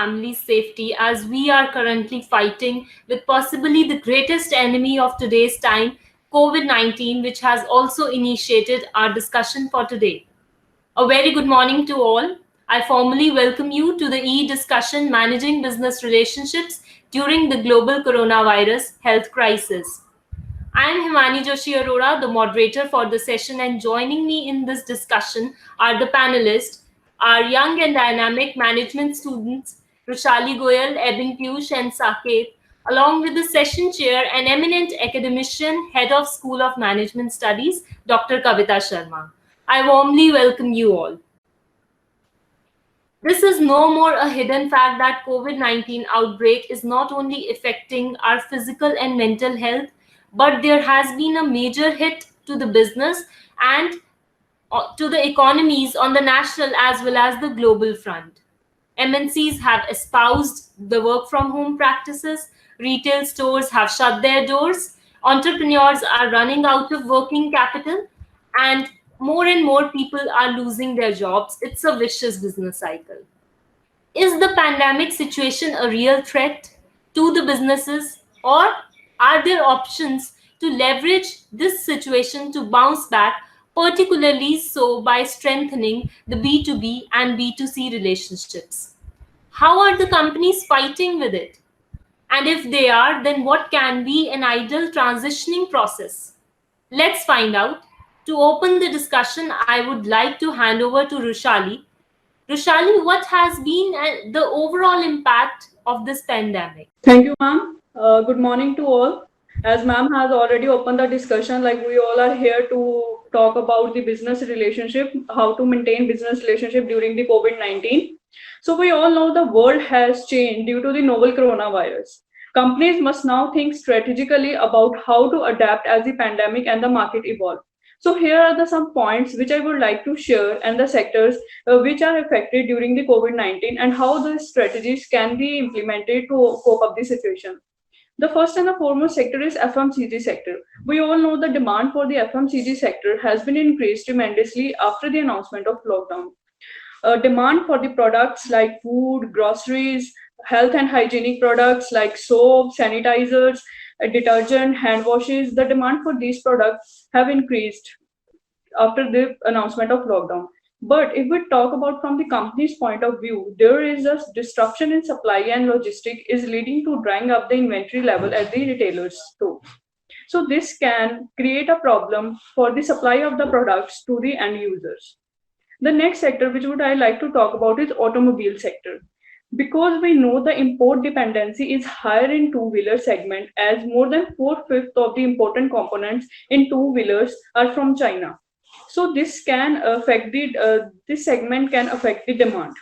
family's safety as we are currently fighting with possibly the greatest enemy of today's time, COVID-19, which has also initiated our discussion for today. A very good morning to all. I formally welcome you to the e-discussion Managing Business Relationships during the global coronavirus health crisis. I am Himani Joshi Arora, the moderator for the session, and joining me in this discussion are the panelists, our young and dynamic management students, Rushali Goyal, Ebin Piyush, and Saket, along with the session chair and eminent academician, head of School of Management Studies, Dr. Kavita Sharma. I warmly welcome you all. This is no more a hidden fact that COVID-19 outbreak is not only affecting our physical and mental health, but there has been a major hit to the business and to the economies on the national as well as the global front. MNCs have espoused the work from home practices, retail stores have shut their doors, entrepreneurs are running out of working capital, and more people are losing their jobs. It's a vicious business cycle. Is the pandemic situation a real threat to the businesses, or are there options to leverage this situation to bounce back, particularly so by strengthening the B2B and B2C relationships? How are the companies fighting with it? And if they are, then what can be an ideal transitioning process? Let's find out. To open the discussion, I would like to hand over to Rushali. Rushali, what has been the overall impact of this pandemic? Thank you, ma'am. Good morning to all. As ma'am has already opened the discussion, like we all are here to talk about the business relationship, how to maintain business relationship during the COVID-19. So we all know the world has changed due to the novel coronavirus. Companies must now think strategically about how to adapt as the pandemic and the market evolve. So here are some points which I would like to share and the sectors which are affected during the COVID-19 and how the strategies can be implemented to cope up the situation. The first and the foremost sector is FMCG sector. We all know the demand for the FMCG sector has been increased tremendously after the announcement of lockdown. Demand for the products like food, groceries, health and hygienic products like soap, sanitizers, detergent, hand washes, the demand for these products have increased after the announcement of lockdown. But if we talk about from the company's point of view, there is a disruption in supply and logistic is leading to drying up the inventory level at the retailers too. So this can create a problem for the supply of the products to the end users. The next sector which would I like to talk about is automobile sector. Because we know the import dependency is higher in two-wheeler segment as more than 4/5 of the important components in two-wheelers are from China. So this can affect this segment can affect the demand.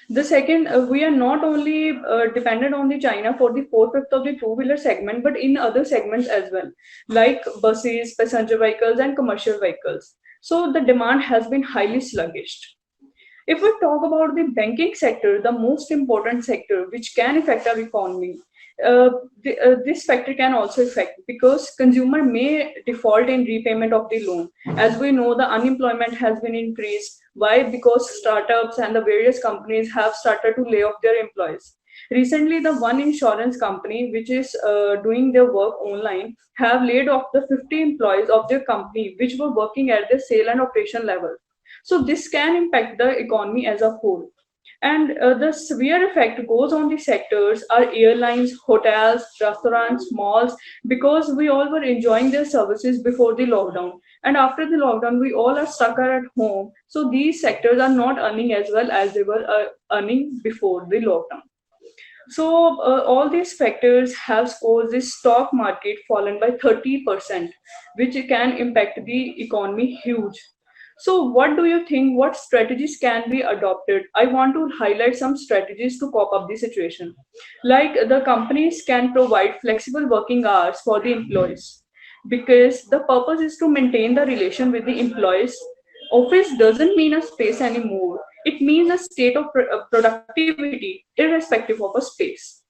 The second, we are not only dependent on the China for the 4/5 of the two-wheeler segment, but in other segments as well, like buses, passenger vehicles, and commercial vehicles. So the demand has been highly sluggish. If we talk about the banking sector, the most important sector which can affect our economy, this factor can also affect because consumer may default in repayment of the loan. As we know, the unemployment has been increased. Why? Because startups and the various companies have started to lay off their employees. Recently, the one insurance company which is doing their work online have laid off the 50 employees of their company which were working at the sale and operation level. So this can impact the economy as a whole. And the severe effect goes on the sectors are airlines, hotels, restaurants, malls, because we all were enjoying their services before the lockdown. And after the lockdown, we all are stuck at home. So these sectors are not earning as well as they were earning before the lockdown. So all these factors have caused the stock market fallen by 30%, which can impact the economy huge. So what do you think? What strategies can be adopted? I want to highlight some strategies to cope up the situation. Like the companies can provide flexible working hours for the employees because the purpose is to maintain the relation with the employees. Office doesn't mean a space anymore. It means a state of productivity irrespective of a space.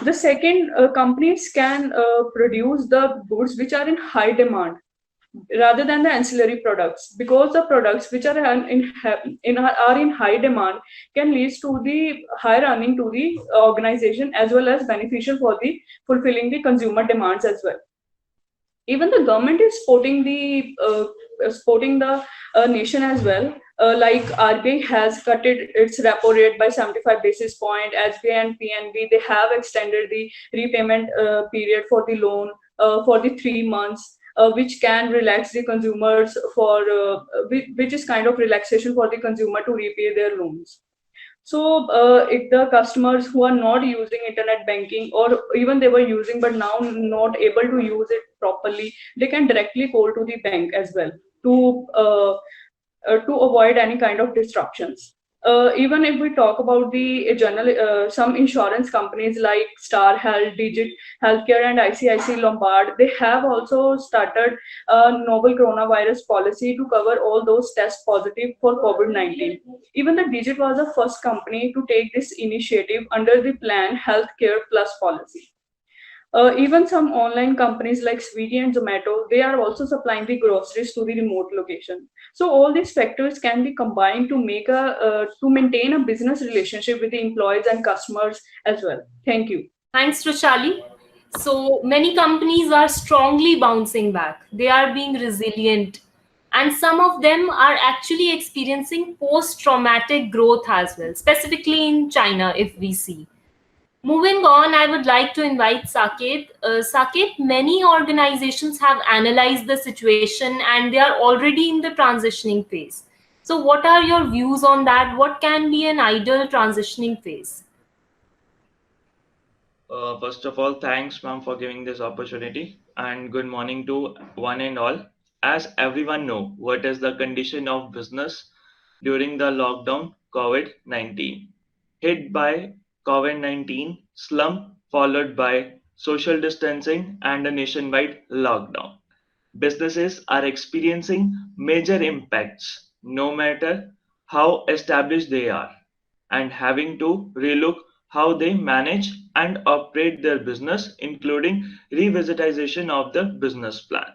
The second, companies can produce the goods which are in high demand rather than the ancillary products, because the products which are are in high demand can lead to the higher earning to the organization, as well as beneficial for the fulfilling the consumer demands as well. Even the government is supporting the nation as well. Like RBI has cut its repo rate by 75 basis point. SBI and PNB, they have extended the repayment period for the loan for the 3 months, which can relax the consumers for which is kind of relaxation for the consumer to repay their loans. So, if the customers who are not using internet banking, or even they were using but now not able to use it properly, they can directly call to the bank as well to avoid any kind of disruptions. Even if we talk about the general, some insurance companies like Star Health, Digit Healthcare, and ICICI Lombard, they have also started a novel coronavirus policy to cover all those tests positive for COVID-19. Even the Digit was the first company to take this initiative under the plan Healthcare Plus policy. Even some online companies like Swiggy and Zomato, they are also supplying the groceries to the remote location. So all these factors can be combined to make a to maintain a business relationship with the employees and customers as well. Thank you. Thanks, Roshali. So many companies are strongly bouncing back. They are being resilient. And some of them are actually experiencing post traumatic growth as well, specifically in China, if we see. Moving on, I would like to invite Saket. Saket, many organizations have analyzed the situation and they are already in the transitioning phase. So, what are your views on that? What can be an ideal transitioning phase? First of all, thanks, ma'am, for giving this opportunity, and good morning to one and all. As everyone know, what is the condition of business during the lockdown COVID-19? Hit by COVID-19 slump followed by social distancing and a nationwide lockdown. Businesses are experiencing major impacts, no matter how established they are, and having to relook how they manage and operate their business, including revisitation of the business plan.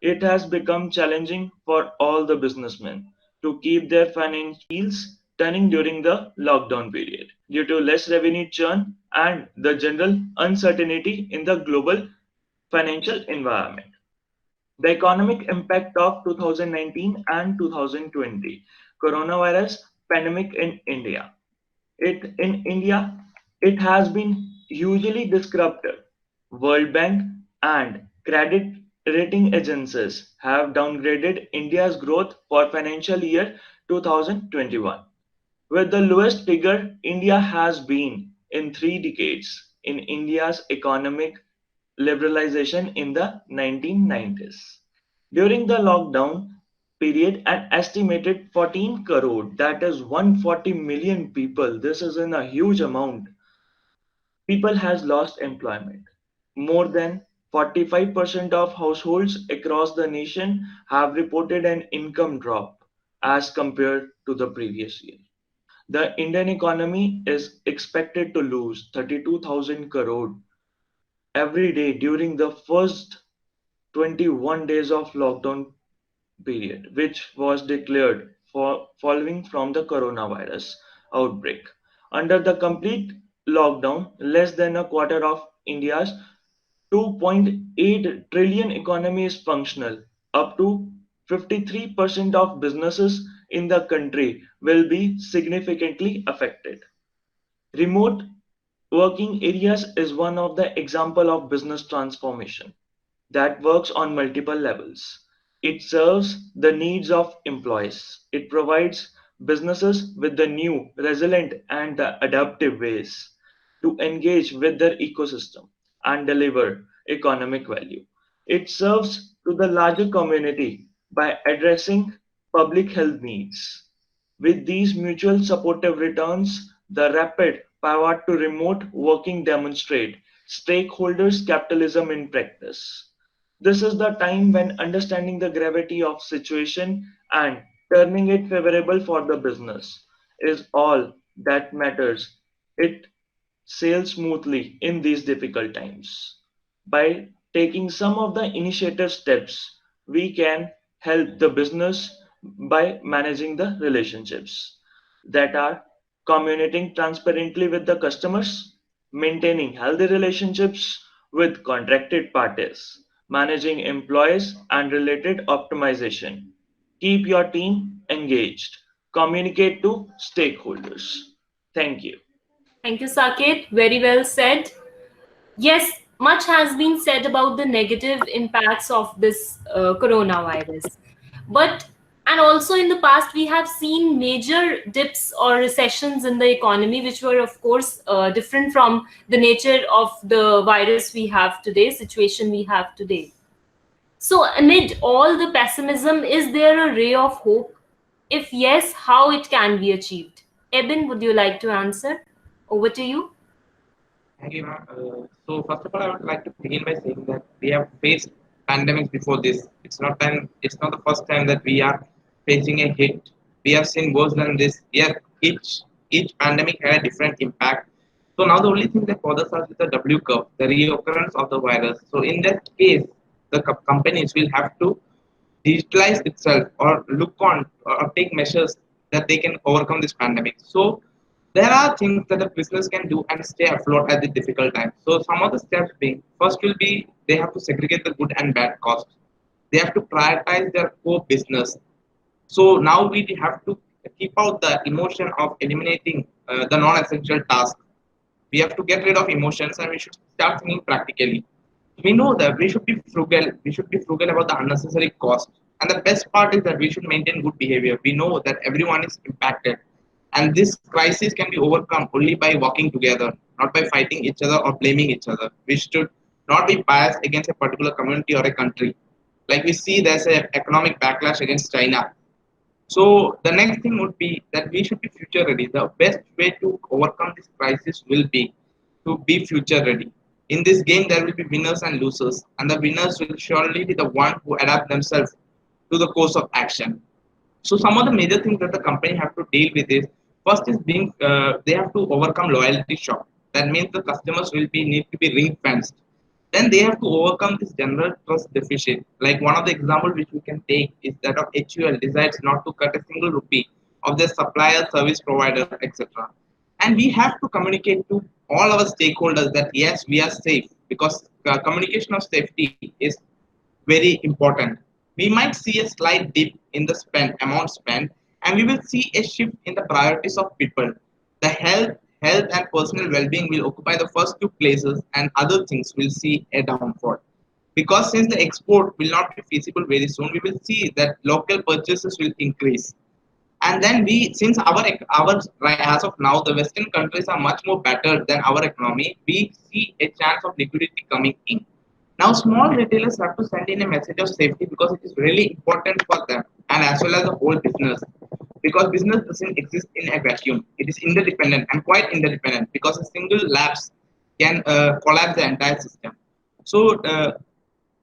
It has become challenging for all the businessmen to keep their financials turning during the lockdown period due to less revenue churn and the general uncertainty in the global financial environment. The economic impact of 2019 and 2020 coronavirus pandemic in India. It has been hugely disruptive. World Bank and credit rating agencies have downgraded India's growth for financial year 2021, with the lowest figure India has been in 3 decades in India's economic liberalization in the 1990s. During the lockdown period, an estimated 14 crore, that is 140 million people, this is in a huge amount, people has lost employment. More than 45% of households across the nation have reported an income drop as compared to the previous year. The Indian economy is expected to lose 32,000 crore every day during the first 21 days of lockdown period, which was declared for following from the coronavirus outbreak. Under the complete lockdown, less than a quarter of India's 2.8 trillion economy is functional. Up to 53% of businesses in the country will be significantly affected. Remote working areas is one of the example of business transformation that works on multiple levels. It serves the needs of employees. It provides businesses with the new, resilient, and the adaptive ways to engage with their ecosystem and deliver economic value. It serves to the larger community by addressing public health needs. With these mutual supportive returns, the rapid pivot to remote working demonstrate stakeholders' capitalism in practice. This is the time when understanding the gravity of situation and turning it favorable for the business is all that matters. It sails smoothly in these difficult times. By taking some of the initiative steps, we can help the business by managing the relationships that are communicating transparently with the customers, maintaining healthy relationships with contracted parties, managing employees and related optimization. Keep your team engaged. Communicate to stakeholders. Thank you. Thank you, Saket. Very well said. Yes, much has been said about the negative impacts of this coronavirus. But, and also in the past, we have seen major dips or recessions in the economy, which were, of course, different from the nature of the virus we have today, situation we have today. So, amid all the pessimism, is there a ray of hope? If yes, how it can be achieved? Eben, would you like to answer? Over to you. Thank you, ma'am. So first of all, I would like to begin by saying that we have faced pandemics before this. It's not the first time that we are facing a hit. We have seen worse than this. Yet each pandemic had a different impact. So now the only thing that bothers us is the W curve, the reoccurrence of the virus. So in that case, the companies will have to digitalize itself or look on or take measures that they can overcome this pandemic. So there are things that a business can do and stay afloat at the difficult times. So some of the steps being first will be they have to segregate the good and bad costs. They have to prioritize their core business. So now we have to keep out the emotion of eliminating the non-essential tasks. We have to get rid of emotions and we should start thinking practically. We know that we should be frugal. We should be frugal about the unnecessary cost. And the best part is that we should maintain good behavior. We know that everyone is impacted. And this crisis can be overcome only by working together, not by fighting each other or blaming each other. We should not be biased against a particular community or a country. Like we see there's an economic backlash against China. So the next thing would be that we should be future ready. The best way to overcome this crisis will be to be future ready. In this game, there will be winners and losers, and the winners will surely be the one who adapt themselves to the course of action. So some of the major things that the company have to deal with is first is being they have to overcome loyalty shock. That means the customers will be need to be ring fenced. Then they have to overcome this general trust deficit. Like one of the examples which we can take is that of HUL decides not to cut a single rupee of their supplier, service provider, etc. And we have to communicate to all our stakeholders that yes, we are safe because communication of safety is very important. We might see a slight dip in the amount spent, and we will see a shift in the priorities of people. The health and personal well-being will occupy the first two places, and other things will see a downfall. Because since the export will not be feasible very soon, we will see that local purchases will increase. And then we, since our as of now, the Western countries are much more better than our economy, we see a chance of liquidity coming in. Now, small retailers have to send in a message of safety because it is really important for them and as well as the whole business. Because business doesn't exist in a vacuum, it is interdependent and quite interdependent because a single lapse can collapse the entire system. So,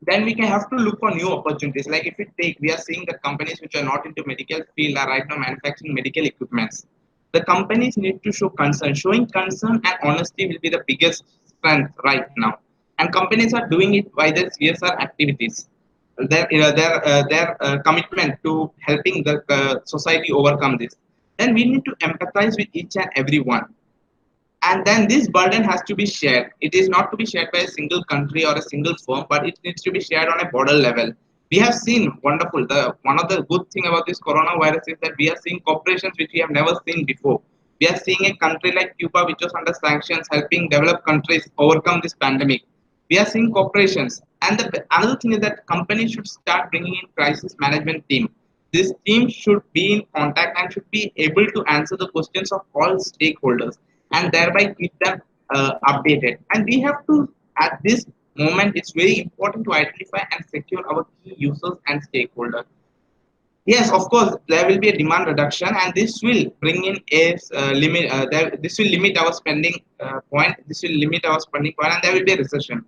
then we can have to look for new opportunities. Like if we take, we are seeing that companies which are not into medical field are right now manufacturing medical equipments. The companies need to show concern. Showing concern and honesty will be the biggest strength right now. And companies are doing it by their CSR activities. Their commitment to helping the society overcome this. Then we need to empathize with each and every one, and then this burden has to be shared. It is not to be shared by a single country or a single firm, but it needs to be shared on a broader level. We have seen wonderful. The one of the good thing about this coronavirus is that we are seeing corporations which we have never seen before. We are seeing a country like Cuba, which was under sanctions, helping developed countries overcome this pandemic. We are seeing corporations, and another thing is that companies should start bringing in crisis management team. This team should be in contact and should be able to answer the questions of all stakeholders and thereby keep them updated. And we have to, at this moment, it's very important to identify and secure our key users and stakeholders. Yes, of course, there will be a demand reduction, and this will bring in a limit. This will limit our spending point. This will limit our spending point, and there will be a recession.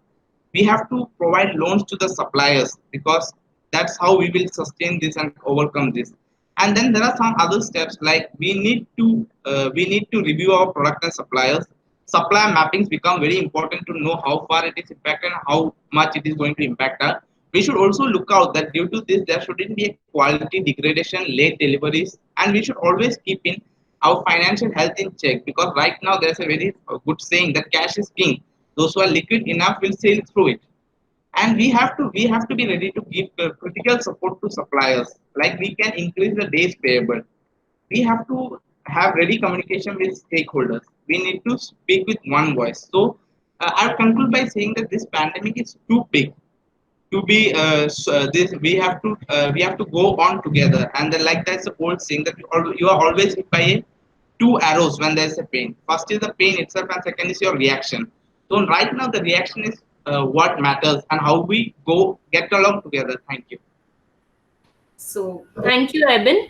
We have to provide loans to the suppliers because that's how we will sustain this and overcome this. And then there are some other steps like we need to review our product and suppliers. Supplier mappings become very important to know how far it is impacted and how much it is going to impact us. We should also look out that due to this there shouldn't be a quality degradation, late deliveries, and we should always keep in our financial health in check, because right now there's a very good saying that cash is king. Those who are liquid enough will sail through it, and we have to be ready to give critical support to suppliers. Like we can increase the days payable. We have to have ready communication with stakeholders. We need to speak with one voice. So I'll conclude by saying that this pandemic is too big to be this. We have to go on together, and then, like that's the old saying that you are always hit by two arrows when there's a pain. First is the pain itself, and second is your reaction. So right now the reaction is what matters, and how we go get along together. Thank you. So, thank you, Eben.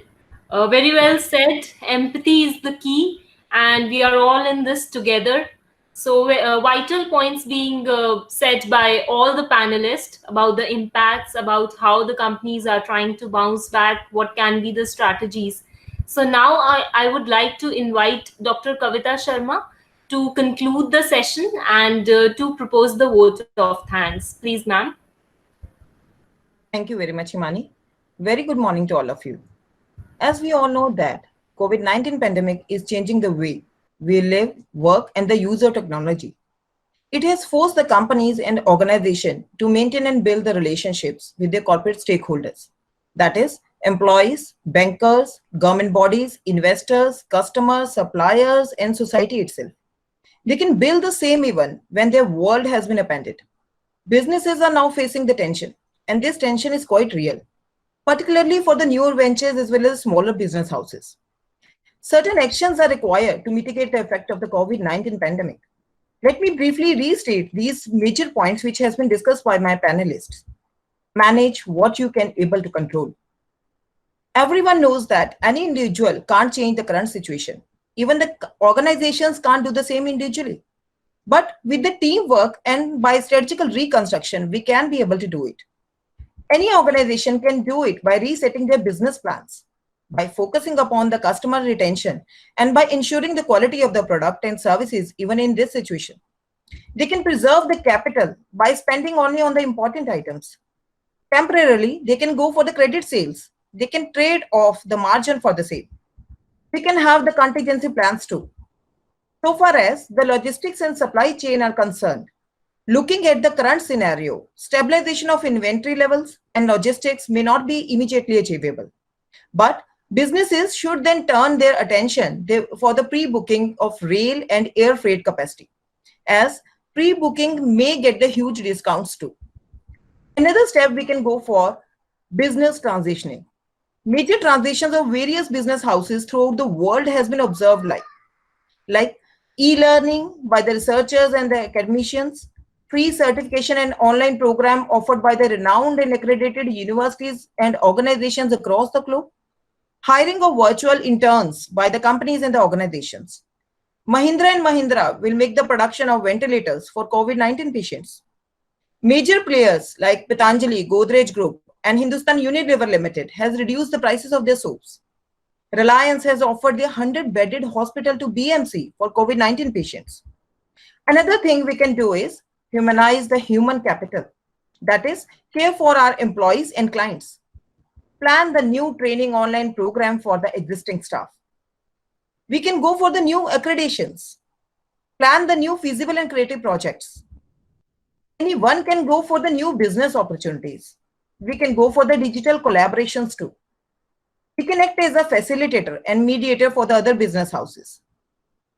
Very well said. Empathy is the key, and we are all in this together. So, vital points being said by all the panelists about the impacts, about how the companies are trying to bounce back, what can be the strategies. So, now I would like to invite Dr. Kavita Sharma to conclude the session and to propose the vote of thanks. Please, ma'am. Thank you very much, Imani. Very good morning to all of you. As we all know that COVID-19 pandemic is changing the way we live, work, and the use of technology. It has forced the companies and organizations to maintain and build the relationships with their corporate stakeholders. That is, employees, bankers, government bodies, investors, customers, suppliers, and society itself. They can build the same even when their world has been upended. Businesses are now facing the tension, and this tension is quite real, particularly for the newer ventures as well as smaller business houses. Certain actions are required to mitigate the effect of the COVID-19 pandemic. Let me briefly restate these major points which has been discussed by my panelists. Manage what you can able to control. Everyone knows that any individual can't change the current situation. Even the organizations can't do the same individually. But with the teamwork and by strategical reconstruction, we can be able to do it. Any organization can do it by resetting their business plans, by focusing upon the customer retention, and by ensuring the quality of the product and services even in this situation. They can preserve the capital by spending only on the important items. Temporarily, they can go for the credit sales. They can trade off the margin for the sale. We can have the contingency plans too. So far as the logistics and supply chain are concerned, looking at the current scenario, stabilization of inventory levels and logistics may not be immediately achievable. But businesses should then turn their attention for the pre-booking of rail and air freight capacity, as pre-booking may get the huge discounts too. Another step we can go for business transitioning. Major transitions of various business houses throughout the world has been observed like e-learning by the researchers and the academicians, free certification and online program offered by the renowned and accredited universities and organizations across the globe, hiring of virtual interns by the companies and the organizations. Mahindra and Mahindra will make the production of ventilators for COVID-19 patients. Major players like Patanjali, Godrej Group, and Hindustan Unilever Limited has reduced the prices of their soaps. Reliance has offered their 100-bedded hospital to BMC for COVID-19 patients. Another thing we can do is humanize the human capital. That is, care for our employees and clients. Plan the new training online program for the existing staff. We can go for the new accreditations. Plan the new feasible and creative projects. Anyone can go for the new business opportunities. We can go for the digital collaborations too. We can act as a facilitator and mediator for the other business houses.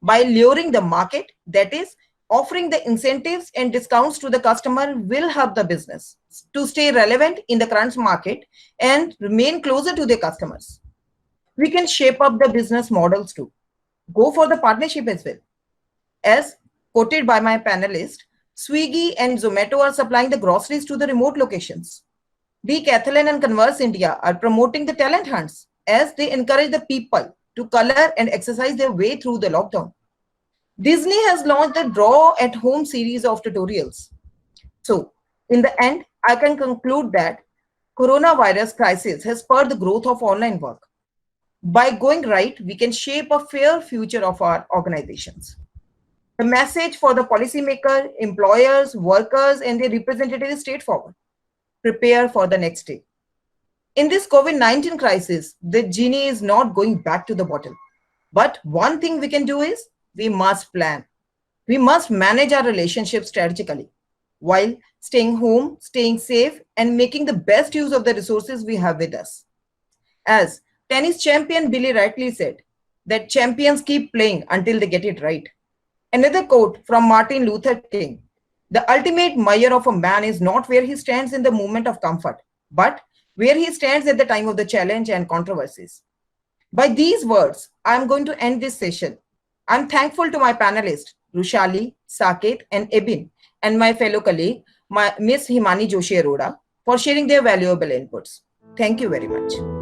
By luring the market, that is, offering the incentives and discounts to the customer will help the business to stay relevant in the current market and remain closer to their customers. We can shape up the business models too. Go for the partnership as well. As quoted by my panelist, Swiggy and Zomato are supplying the groceries to the remote locations. Decathlon and Converse India are promoting the talent hunts as they encourage the people to color and exercise their way through the lockdown. Disney has launched the Draw at Home series of tutorials. So, in the end, I can conclude that coronavirus crisis has spurred the growth of online work. By going right, we can shape a fair future of our organizations. The message for the policymaker, employers, workers, and their representatives is straightforward. prepare for the next day. In this COVID-19 crisis, the genie is not going back to the bottle. But one thing we can do is we must plan. We must manage our relationships strategically while staying home, staying safe, and making the best use of the resources we have with us. As tennis champion Billy rightly said, that champions keep playing until they get it right. Another quote from Martin Luther King: the ultimate measure of a man is not where he stands in the moment of comfort, but where he stands at the time of the challenge and controversies. By these words, I am going to end this session. I'm thankful to my panelists, Rushali, Saket, and Ebin, and my fellow colleague, Miss Himani Joshi Arora, for sharing their valuable inputs. Thank you very much.